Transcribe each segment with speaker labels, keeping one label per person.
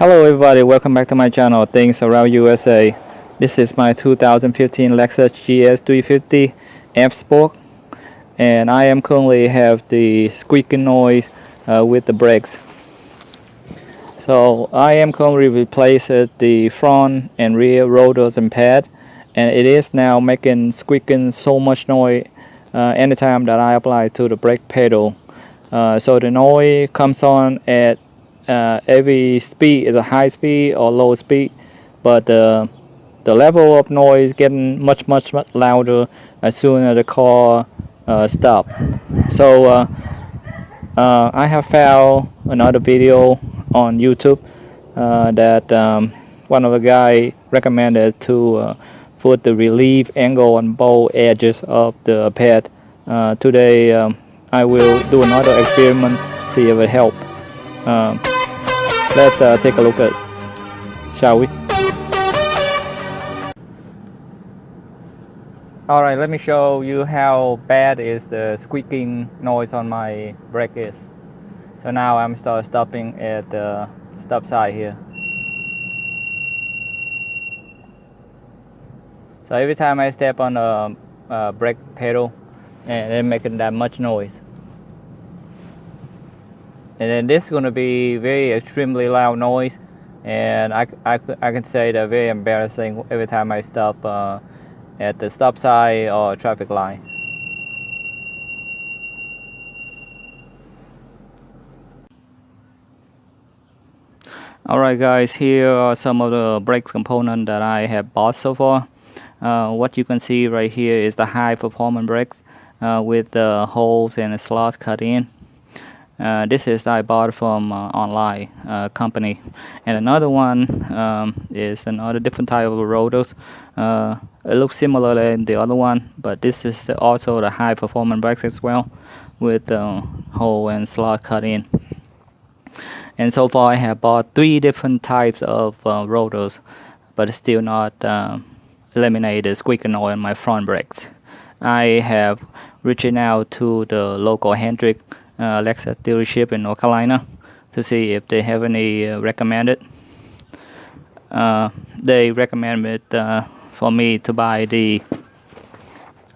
Speaker 1: Hello everybody, welcome back to my channel, Things Around USA. This is my 2015 Lexus GS350 F-Sport, and I am currently have the squeaking noise with the brakes. So I am currently replacing the front and rear rotors and pad, and it is now making squeaking so much noise anytime that I apply to the brake pedal. So the noise comes on at every speed is a high speed or low speed, but the level of noise getting much louder as soon as the car stop. So I have found another video on YouTube that one of the guy recommended to put the relief angle on both edges of the pad. Today I will do another experiment, see if it help. Let's take a look at it, shall we? Alright, let me show you how bad is the squeaking noise on my brake is. So now I'm stopping at the stop sign here. So every time I step on the brake pedal, and it's making that much noise. And then this is going to be very extremely loud noise, and I can say that very embarrassing every time I stop at the stop sign or traffic light. Alright guys, here are some of the brake components that I have bought so far. What you can see right here is the high performance brakes with the holes and the slots cut in. This is I bought from online company, and another one is another different type of rotors. It looks similar than the other one, but this is also the high performance brakes as well, with the hole and slot cut in. And so far I have bought 3 different types of rotors, but still not eliminate the squeaking noise on my front brakes. I have reached out to the local Hendrick Lexus dealership in North Carolina to see if they have any recommended. They recommended for me to buy the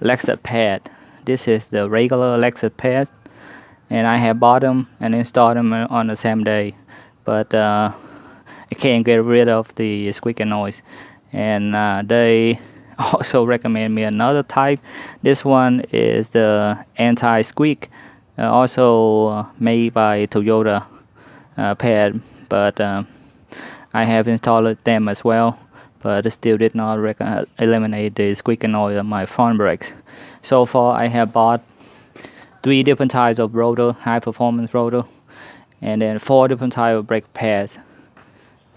Speaker 1: Lexus pad. This is the regular Lexus pad, and I have bought them and installed them on the same day, but I can't get rid of the squeaking noise. And they also recommend me another type. This one is the anti-squeak, also made by Toyota pad, but I have installed them as well, but it still did not eliminate the squeaking noise on my front brakes. So far I have bought 3 different types of rotor, high performance rotor, and then 4 different types of brake pads,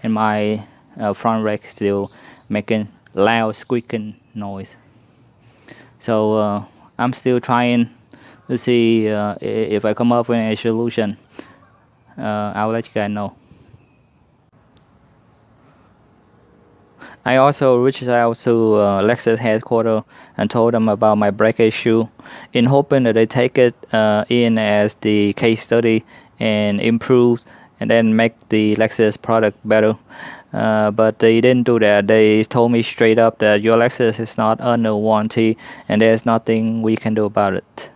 Speaker 1: and my front brake still making loud squeaking noise. So I'm still trying to see if I come up with a solution. I'll let you guys know. I also reached out to Lexus Headquarters and told them about my brake issue, in hoping that they take it in as the case study and improve and then make the Lexus product better. But they didn't do that. They told me straight up that your Lexus is not under warranty and there's nothing we can do about it.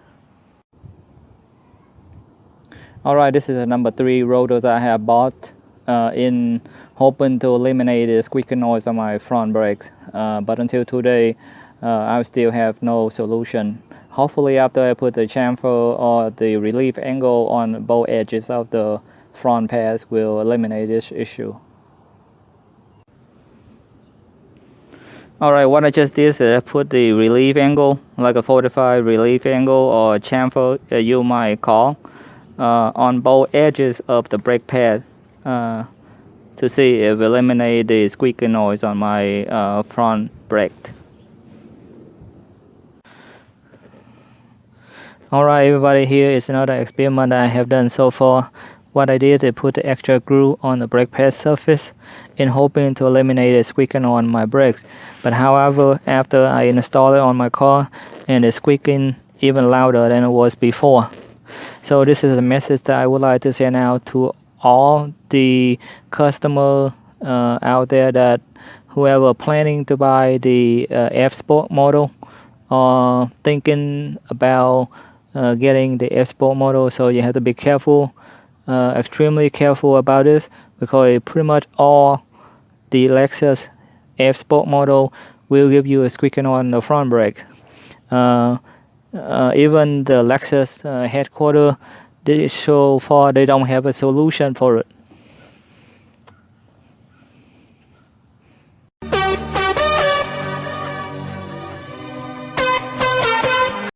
Speaker 1: Alright, this is the number 3 rotors I have bought in hoping to eliminate the squeaking noise on my front brakes. But until today, I still have no solution. Hopefully after I put the chamfer or the relief angle on both edges of the front pads will eliminate this issue. Alright, what I just did is I put the relief angle, like a 45 relief angle or chamfer you might call, on both edges of the brake pad to see if it eliminate the squeaking noise on my front brake. Alright everybody, here is another experiment I have done so far. What I did is put the extra glue on the brake pad surface in hoping to eliminate the squeaking on my brakes. But however, after I installed it on my car, and the squeaking even louder than it was before. So this is a message that I would like to send out to all the customer out there that whoever planning to buy the F-Sport model or thinking about getting the F-Sport model, so you have to be careful, extremely careful about this, because pretty much all the Lexus F-Sport model will give you a squeaking on the front brake. Even the Lexus Headquarters, so far they don't have a solution for it.